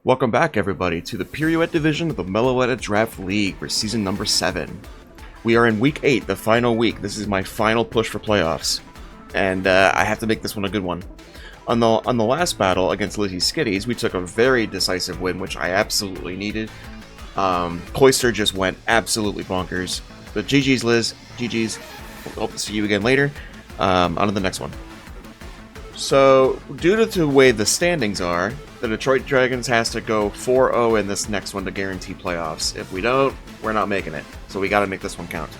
Welcome back, everybody, to the Pirouette Division of the Meloetta Draftleague for season number 7. We are in week 8, the final week. This is my final push for playoffs, and I have to make this one a good one. On the last battle against Lizzie Skitties, we took a very decisive win, which I absolutely needed. Cloyster just went absolutely bonkers. But GG's, Liz. GG's. Hope to see you again later. On to the next one. So, due to the way the standings are, the Detroit Dragons has to go 4-0 in this next one to guarantee playoffs. If we don't, we're not making it. So we got to make this one count.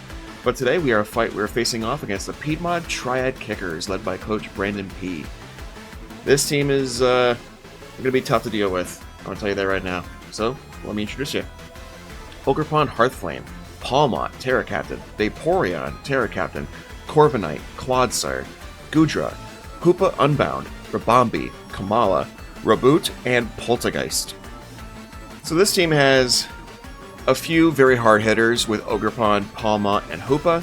But today we are facing off against the Piedmont Triad Kickers, led by Coach Brandon P. This team is going to be tough to deal with. I'm going to tell you that right now. So, let me introduce you. Ogerpon-Hearthflame, Pawmot, Terra Captain, Vaporeon, Terra Captain, Corviknight, Clodsire, Goodra, Hoopa Unbound, Rabombi, Kamala, Reboot, and Poltegiest. So this team has a few very hard hitters with Ogerpon, Pawmot, and Hoopa,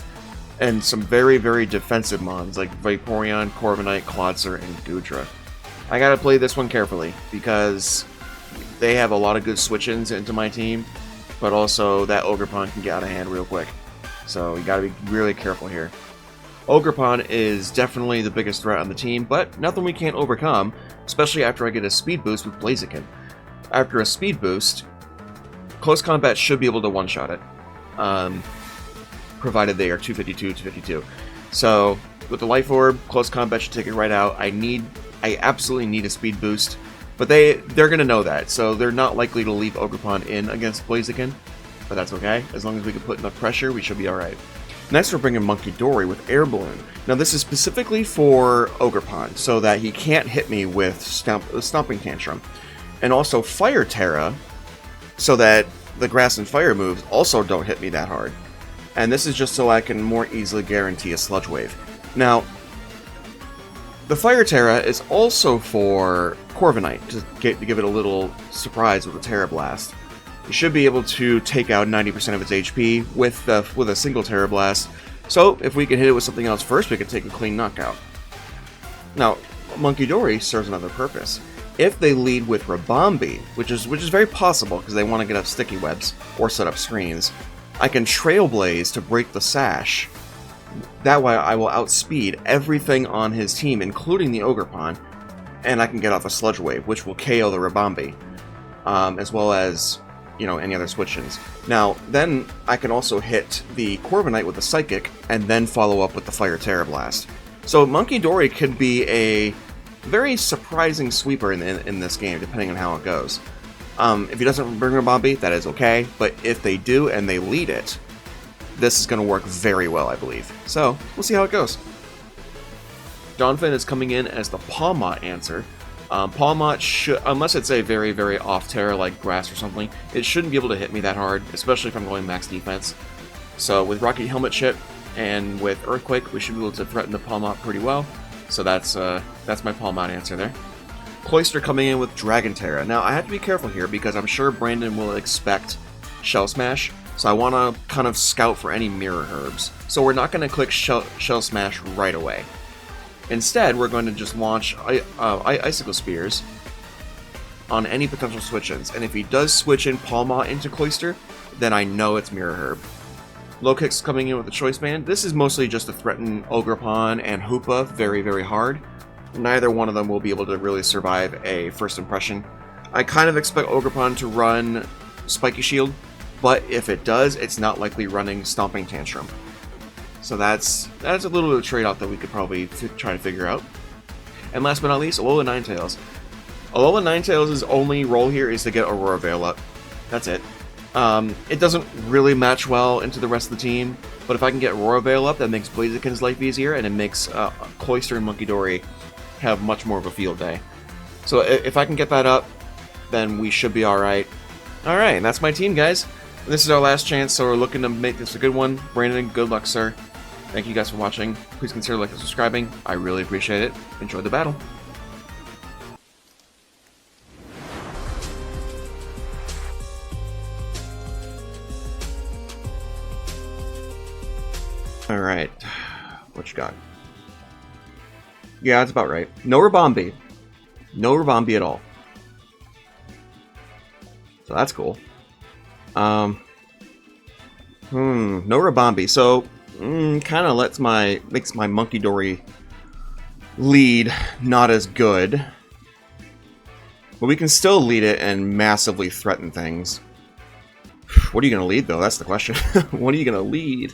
and some very, very defensive mons like Vaporeon, Corviknight, Clodsire, and Goodra. I gotta play this one carefully because they have a lot of good switch-ins into my team, but also that Ogerpon can get out of hand real quick. So you gotta be really careful here. Ogerpon is definitely the biggest threat on the team, but nothing we can't overcome, especially after I get a speed boost with Blaziken. After a speed boost, close combat should be able to one-shot it, provided they are 252, 252. So, with the Life Orb, close combat should take it right out. I absolutely need a speed boost, but they're going to know that, so they're not likely to leave Ogerpon in against Blaziken, but that's okay. As long as we can put enough pressure, we should be alright. Next, we're bringing Munkidori with Air Balloon. Now, this is specifically for Ogerpon, so that he can't hit me with Stomping Tantrum. And also Fire Terra, so that the Grass and Fire moves also don't hit me that hard. And this is just so I can more easily guarantee a Sludge Wave. Now, the Fire Terra is also for Corviknight, to give it a little surprise with a Terra Blast. You should be able to take out 90% of its HP with a single Terra Blast. So, if we can hit it with something else first, we can take a clean knockout. Now, Munkidori serves another purpose. If they lead with Rabombi, which is very possible because they want to get up sticky webs or set up screens, I can Trailblaze to break the sash. That way, I will outspeed everything on his team, including the Ogerpon, and I can get off a Sludge Wave, which will KO the Rabombi, as well as any other switch-ins. Now, then I can also hit the Corviknight with the Psychic, and then follow up with the Fire Terra Blast. So Munkidori could be a very surprising sweeper in this game, depending on how it goes. If he doesn't bring Rabombi, that is okay, but if they do and they lead it, this is going to work very well, I believe. So, we'll see how it goes. Donphan is coming in as the Pawmot answer. Pawmot should, unless it's a very, very off Terra like Grass or something, it shouldn't be able to hit me that hard, especially if I'm going max defense. So with Rocket Helmet Chip and with Earthquake, we should be able to threaten the Pawmot pretty well. So that's my Pawmot answer there. Cloyster coming in with Dragon Terra. Now I have to be careful here because I'm sure Brandon will expect Shell Smash, so I want to kind of scout for any Mirror Herbs. So we're not going to click Shell Smash right away. Instead, we're going to just launch Icicle Spears on any potential switch-ins, and if he does switch in Pawmot into Cloyster, then I know it's Mirror Herb. Lokix coming in with the Choice Band. This is mostly just to threaten Ogerpon and Hoopa very, very hard. Neither one of them will be able to really survive a first impression. I kind of expect Ogerpon to run Spiky Shield, but if it does, it's not likely running Stomping Tantrum. So that's a little bit of a trade-off that we could probably try to figure out. And last but not least, Alolan Ninetales. Alolan Ninetales' only role here is to get Aurora Veil up. That's it. It doesn't really match well into the rest of the team, but if I can get Aurora Veil up, that makes Blaziken's life easier, and it makes Cloyster and Munkidori have much more of a field day. So if I can get that up, then we should be alright. Alright, that's my team, guys. This is our last chance, so we're looking to make this a good one. Brandon, good luck, sir. Thank you guys for watching. Please consider liking and subscribing. I really appreciate it. Enjoy the battle. Alright. What you got? Yeah, that's about right. No Rabombi. No Rabombi at all. So that's cool. No Rabombi. So kind of makes my Munkidori lead not as good. But we can still lead it and massively threaten things. What are you going to lead, though? That's the question. What are you going to lead?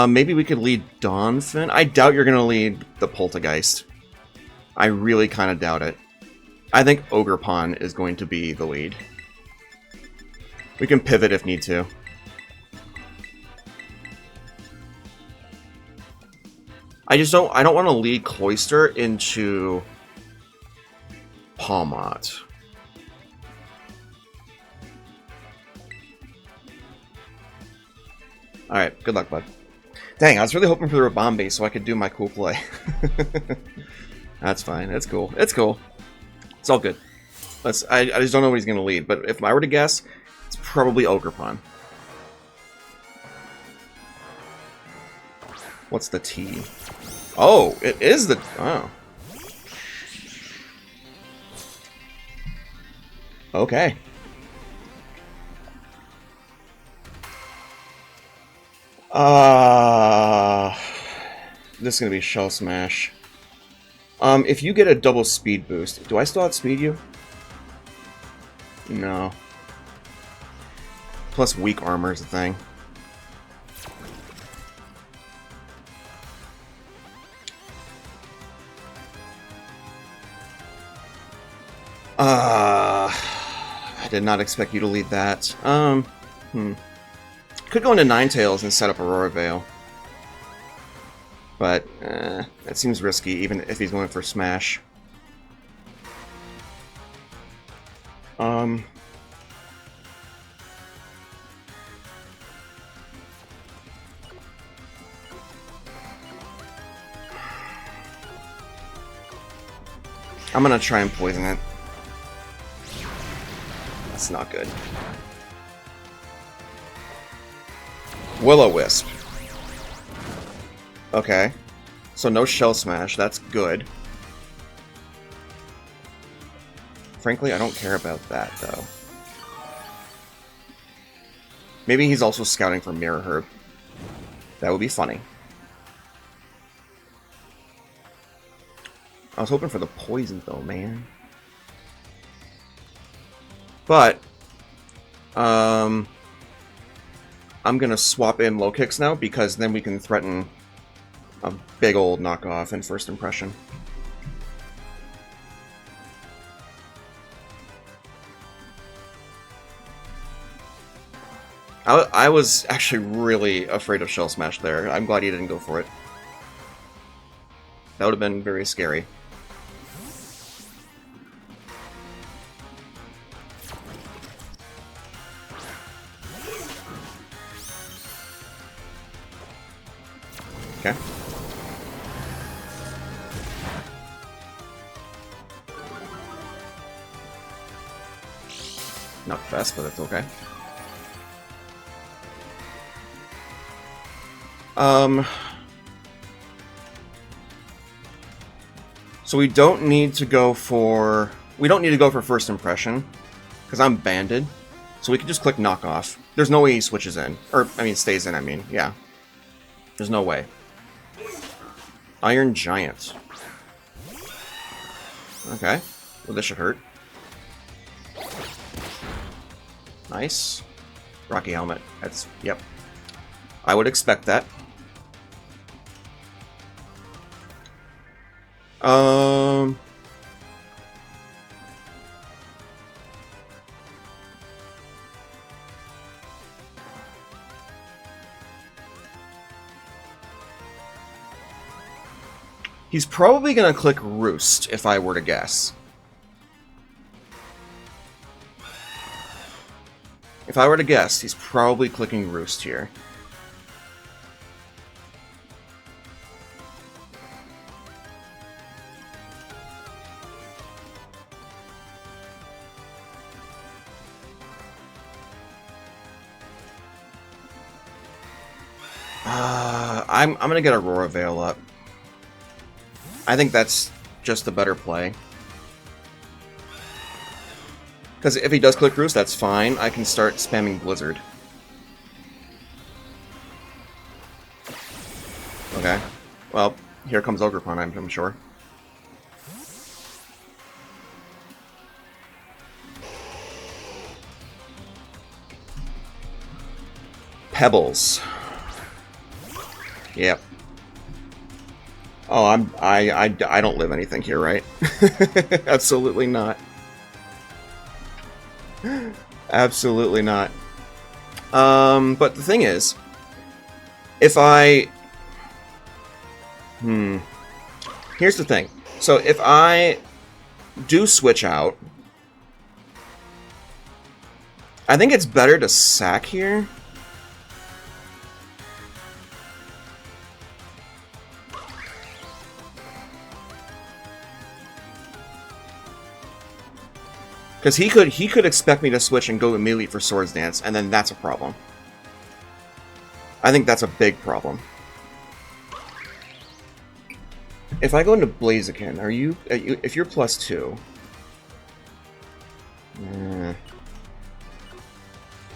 Maybe we could lead Donphan? I doubt you're going to lead the Poltegeist. I really kind of doubt it. I think Ogerpon is going to be the lead. We can pivot if need to. I don't want to lead Cloyster into Pawmot. Alright, good luck, bud. Dang, I was really hoping for the Rabombi so I could do my cool play. That's fine. It's cool. It's cool. It's all good. I just don't know what he's going to lead, but if I were to guess, it's probably Ogerpon. What's the T? Oh, it is the... Oh. Okay. This is going to be Shell Smash. If you get a double speed boost, do I still outspeed you? No. Plus weak armor is the thing. I did not expect you to lead that. Could go into Ninetales and set up Aurora Veil. But, that seems risky, even if he's going for Smash. I'm gonna try and poison it. That's not good. Will-O-Wisp. Okay. So no Shell Smash, that's good. Frankly, I don't care about that, though. Maybe he's also scouting for Mirror Herb. That would be funny. I was hoping for the poison, though, man. But, I'm gonna swap in Lokix now, because then we can threaten a big old knockoff in first impression. I was actually really afraid of Shell Smash there. I'm glad he didn't go for it. That would have been very scary. Okay. Not the best, but that's okay. So we don't need to go for first impression, because I'm banded. So we can just click knockoff. There's no way he switches in. Or, I mean, stays in, I mean. Yeah. There's no way. Iron Giant. Okay. Well, this should hurt. Nice. Rocky Helmet. That's... Yep. I would expect that. He's probably going to click Roost, if I were to guess. If I were to guess, he's probably clicking Roost here. I'm gonna get Aurora Veil up. I think that's just a better play. Because if he does Click Roost, that's fine. I can start spamming Blizzard. Okay. Well, here comes Ogerpon, I'm sure. Pebbles. Yep. Oh, I don't live anything here, right? Absolutely not. Absolutely not. But the thing is, if I... Here's the thing. So if I do switch out, I think it's better to sack here. Because he could expect me to switch and go immediately for Swords Dance, and then that's a problem. I think that's a big problem. If I go into Blaziken, if you're +2,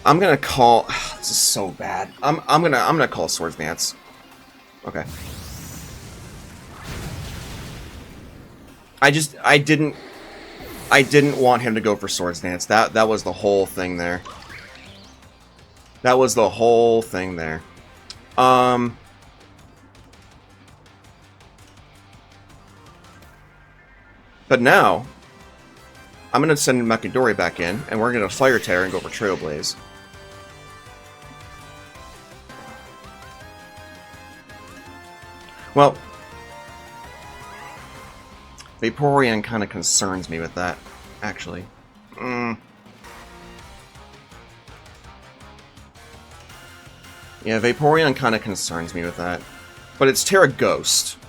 I'm gonna call. This is so bad. I'm gonna call Swords Dance. Okay. I didn't want him to go for Swords Dance. That was the whole thing there. That was the whole thing there. But now, I'm going to send Munkidori back in, and we're going to Fire Terror and go for Trailblaze. Well, Vaporeon kind of concerns me with that, actually. Yeah, Vaporeon kind of concerns me with that. But it's Terra Ghost.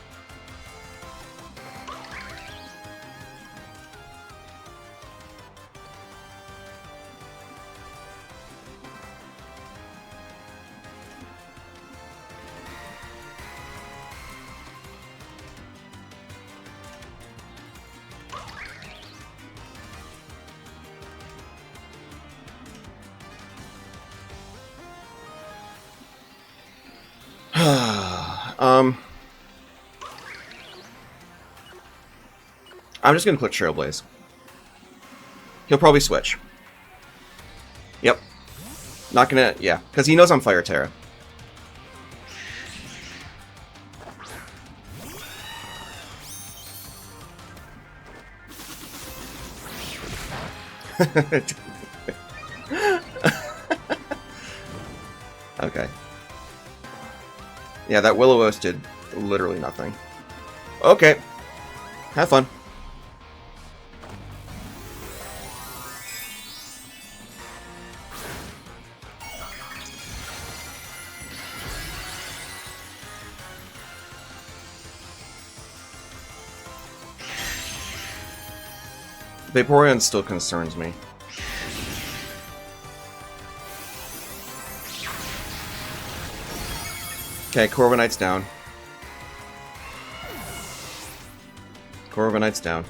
I'm just going to click Trailblaze. He'll probably switch. Yep. Not going to... Yeah, because he knows I'm Fire Terra. Okay. Yeah, that Will-O-Wisp did literally nothing. Okay. Have fun. Vaporeon still concerns me. Okay, Corviknight's down. Corviknight's down.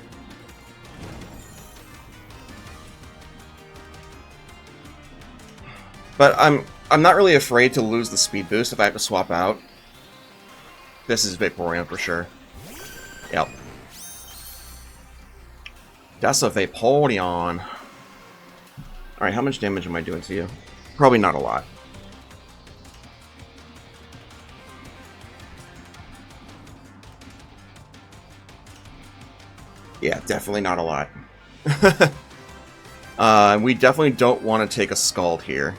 But I'm not really afraid to lose the speed boost if I have to swap out. This is Vaporeon for sure. Yep. That's a Vaporeon. Alright, how much damage am I doing to you? Probably not a lot. Yeah, definitely not a lot. We definitely don't want to take a Scald here.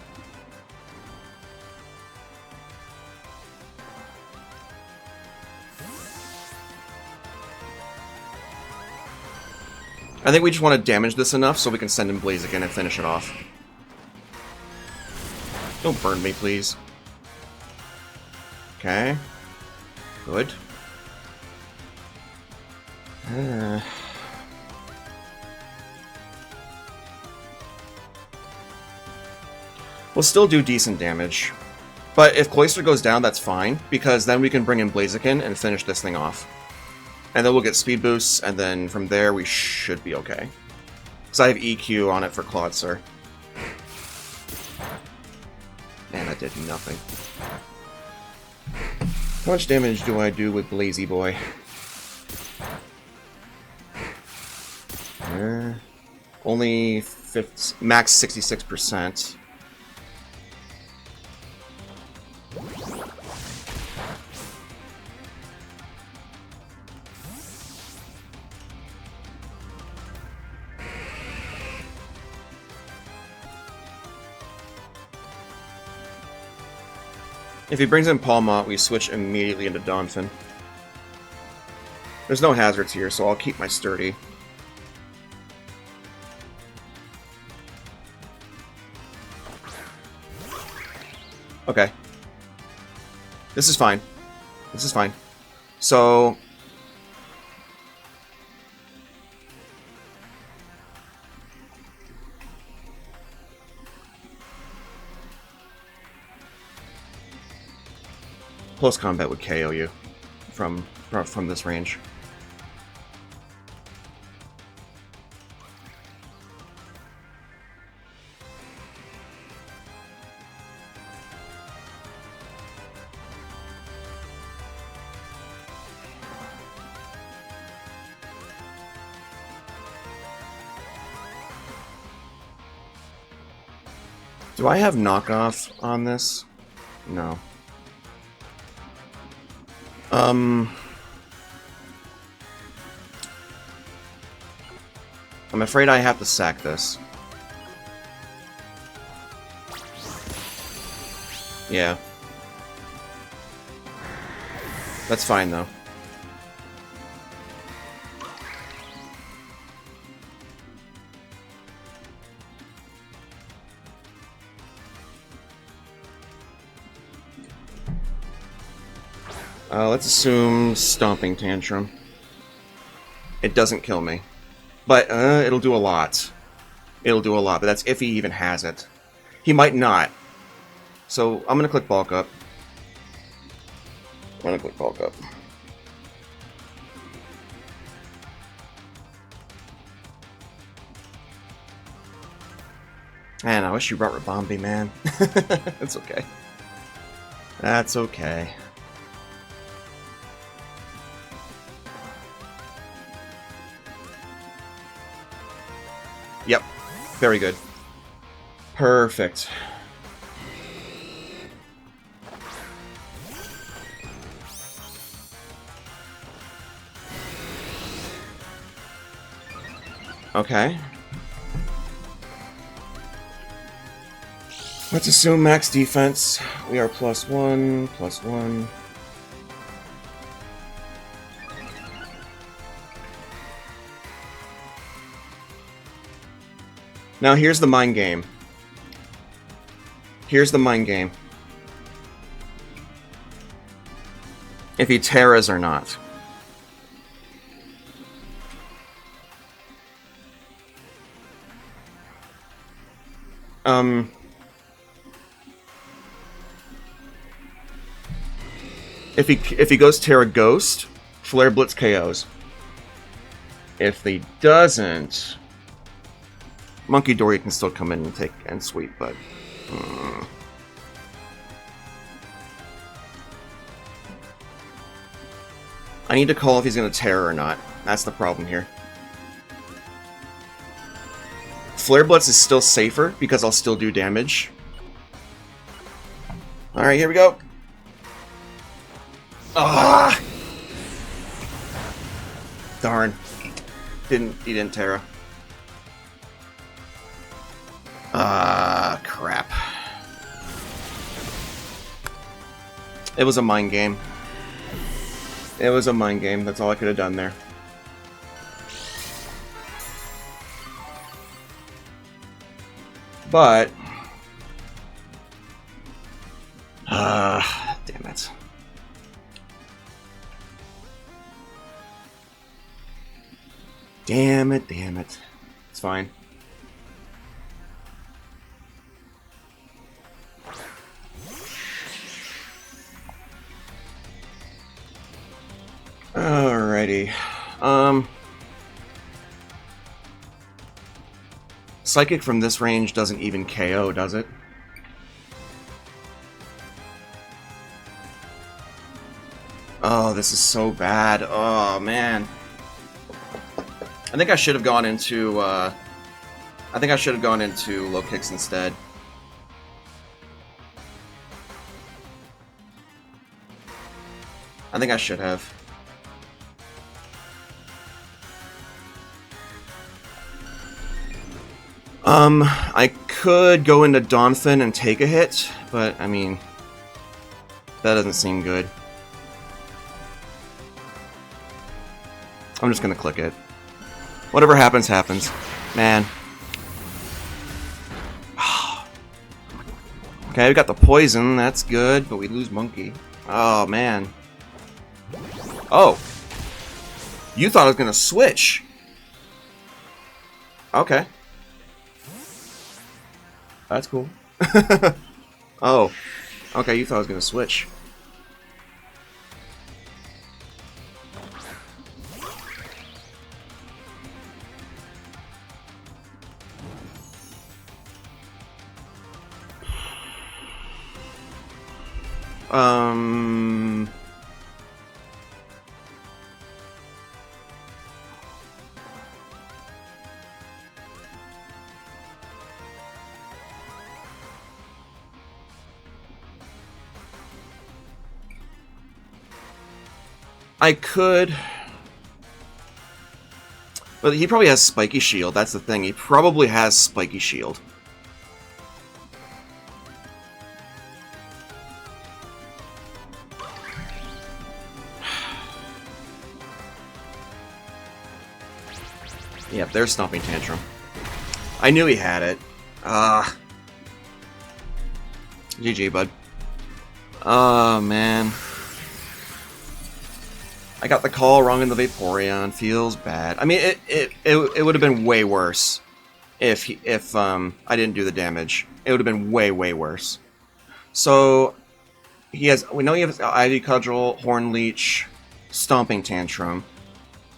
I think we just want to damage this enough so we can send in Blaziken and finish it off. Don't burn me, please. Okay. Good. We'll still do decent damage. But if Cloyster goes down, that's fine, because then we can bring in Blaziken and finish this thing off. And then we'll get speed boosts, and then from there we should be okay. So I have EQ on it for Clodsire. Man, that did nothing. How much damage do I do with Blazy Boy? Only max 66%. If he brings in Pawmot, we switch immediately into Donphan. There's no hazards here, so I'll keep my sturdy. Okay. This is fine. This is fine. So... close combat would KO you from this range. Do I have knockoff on this? No. I'm afraid I have to sack this. Yeah. That's fine, though. Let's assume Stomping Tantrum. It doesn't kill me. But, it'll do a lot. It'll do a lot, but that's if he even has it. He might not. So, I'm gonna click Bulk Up. I'm gonna click Bulk Up. Man, I wish you brought Rabombi, man. It's okay. That's okay. Yep. Very good. Perfect. Okay. Let's assume max defense. We are +1, +1. Now here's the mind game. Here's the mind game. If he Terras or not. If he goes Terra Ghost, Flare Blitz KOs. If he doesn't, Munkidori can still come in and take and sweep, but I need to call if he's going to Terra or not. That's the problem here. Flare Blitz is still safer because I'll still do damage. Alright, here we go. Ah! Darn. He didn't Terra. Ah, crap. It was a mind game. It was a mind game. That's all I could have done there. But... damn it. Damn it, damn it. It's fine. Alrighty. Psychic from this range doesn't even KO, does it? Oh, this is so bad. Oh, man. I think I should have gone into, Lokix instead. I think I should have. I could go into Donphan and take a hit, but, I mean, that doesn't seem good. I'm just gonna click it. Whatever happens, happens. Man. Okay, we got the poison, that's good, but we lose Monkey. Oh, man. Oh! You thought I was gonna switch! Okay. That's cool. Oh. Okay, you thought I was gonna switch. I could... But he probably has Spiky Shield, that's the thing. He probably has Spiky Shield. Yep, there's Stomping Tantrum. I knew he had it. GG, bud. Oh, man. I got the call wrong in the Vaporeon. Feels bad. I mean, it would have been way worse if I didn't do the damage. It would have been way worse. So we know he has Ivy Cudgel, Horn Leech, Stomping Tantrum.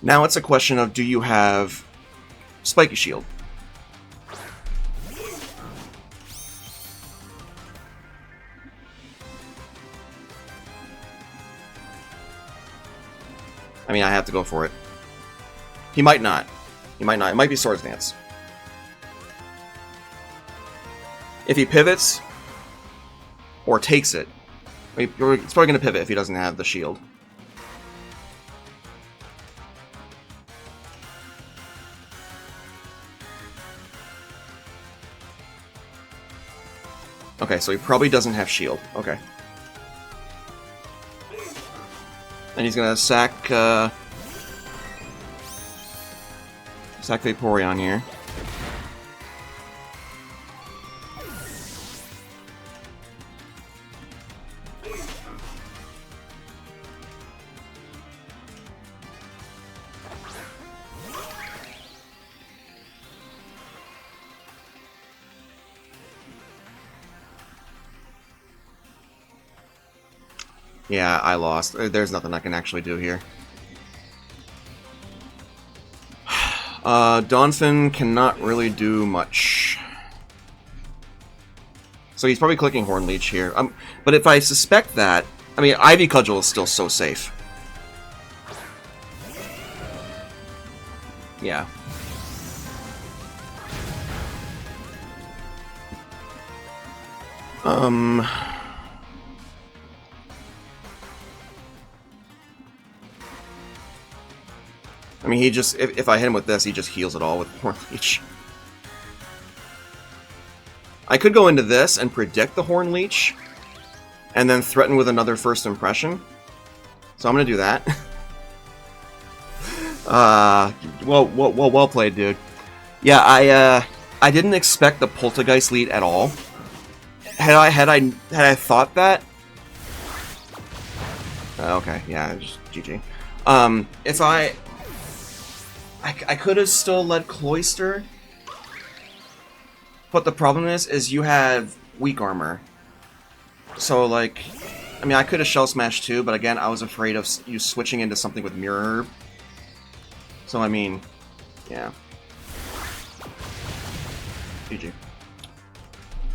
Now it's a question of, do you have Spiky Shield? I mean, I have to go for it. He might not. He might not. It might be Swords Dance. If he pivots, or takes it, it's probably going to pivot if he doesn't have the shield. Okay, so he probably doesn't have shield. Okay. And he's gonna sack Vaporeon here. Yeah, I lost. There's nothing I can actually do here. Donphan cannot really do much. So he's probably clicking Horn Leech here. But if I suspect that... I mean, Ivy Cudgel is still so safe. Yeah. I mean, he just... If I hit him with this, he just heals it all with Horn Leech. I could go into this and predict the Horn Leech, and then threaten with another First Impression. So I'm gonna do that. Well played, dude. Yeah, I didn't expect the Poltegeist lead at all. Had I thought that... okay, yeah, just GG. If I could have still led Cloyster, but the problem is you have weak armor. So, like, I mean, I could have Shell Smash too, but again, I was afraid of you switching into something with Mirror Herb. So, I mean, yeah. GG.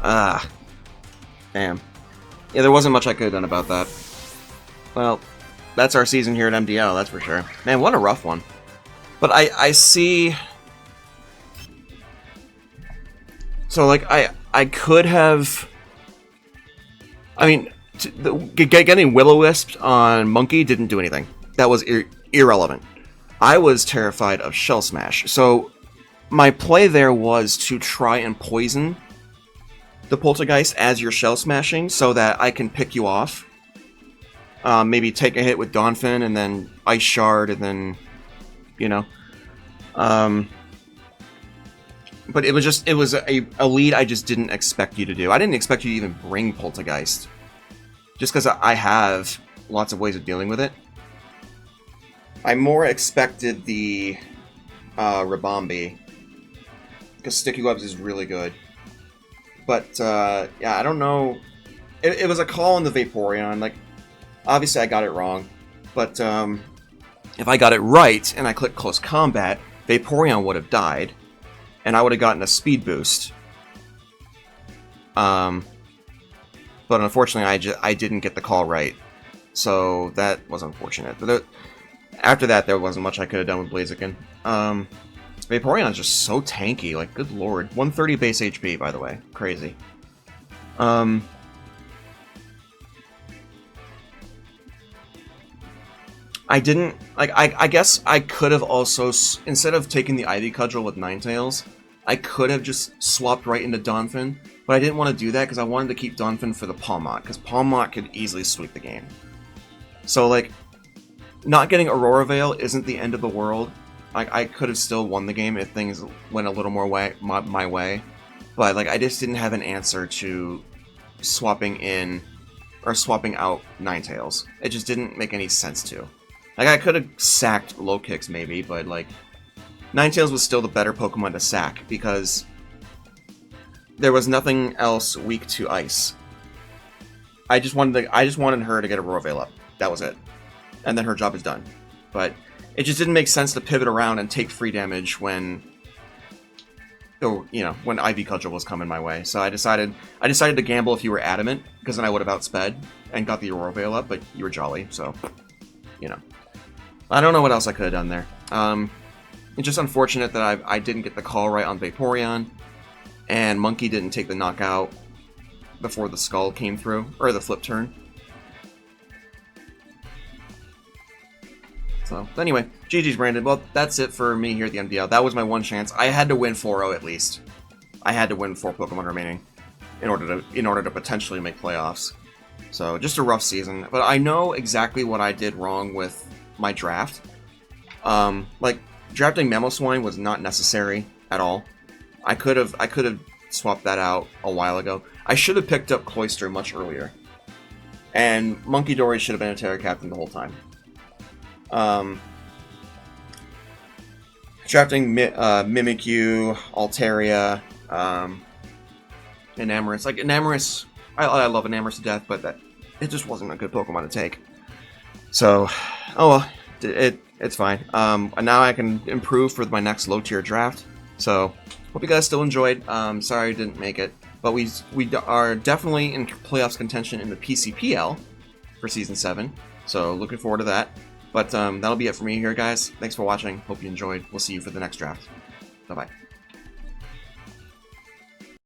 Ah. Damn. Yeah, there wasn't much I could have done about that. Well, that's our season here at MDL, that's for sure. Man, what a rough one. But I see... So, like, I could have... I mean, getting Will-O-Wisp on Monkey didn't do anything. That was irrelevant. I was terrified of Shell Smash. So, my play there was to try and poison the Poltegeist as you're Shell Smashing so that I can pick you off. Maybe take a hit with Donphan and then Ice Shard and then, you know. But it was a lead I just didn't expect you to do. I didn't expect you to even bring Poltegeist. Just because I have lots of ways of dealing with it. I more expected the Ribombee. Because Sticky Webs is really good. But, yeah, I don't know. It was a call on the Vaporeon. Like, obviously I got it wrong. But, if I got it right and I clicked Close Combat, Vaporeon would have died. And I would have gotten a speed boost. But unfortunately, I didn't get the call right. So that was unfortunate. But after that, there wasn't much I could have done with Blaziken. Vaporeon is just so tanky. Like, good lord. 130 base HP, by the way. Crazy. I didn't... Like, I guess I could have also... Instead of taking the Ivy Cudgel with Ninetales, I could have just swapped right into Donphan. But I didn't want to do that because I wanted to keep Donphan for the Pawmot. Because Pawmot could easily sweep the game. So, like... Not getting Aurora Veil isn't the end of the world. I could have still won the game if things went a little more my way. But, like, I just didn't have an answer to swapping in... Or swapping out Ninetales. It just didn't make any sense to. Like, I could have sacked Lokix, maybe, but, like, Ninetales was still the better Pokemon to sack, because there was nothing else weak to Ice. I just wanted her to get a Aurora Veil up. That was it. And then her job is done. But it just didn't make sense to pivot around and take free damage when, when Ivy Cudgel was coming my way. So I decided to gamble if you were adamant, because then I would have outsped and got the Aurora Veil up, but you were jolly, so, I don't know what else I could have done there. It's just unfortunate that I didn't get the call right on Vaporeon, and Monkey didn't take the knockout before the Skull came through, or the flip turn. So, anyway, GG's Brandon. Well, that's it for me here at the MDL. That was my one chance. I had to win 4-0 at least. I had to win 4 Pokemon remaining in order to potentially make playoffs. So, just a rough season. But I know exactly what I did wrong with my draft. Like, drafting Mamoswine was not necessary at all. I could have swapped that out a while ago. I should have picked up Cloyster much earlier. And Munkidori should have been a Terra Captain the whole time. Drafting Mimikyu, Altaria, Enamorus. Like, Enamorus, I love Enamorus to death, but it just wasn't a good Pokemon to take. So, oh well, it's fine. And now I can improve for my next low-tier draft. So, hope you guys still enjoyed. Sorry I didn't make it. But we are definitely in playoffs contention in the PCPL for Season 7. So, looking forward to that. But that'll be it for me here, guys. Thanks for watching. Hope you enjoyed. We'll see you for the next draft. Bye-bye.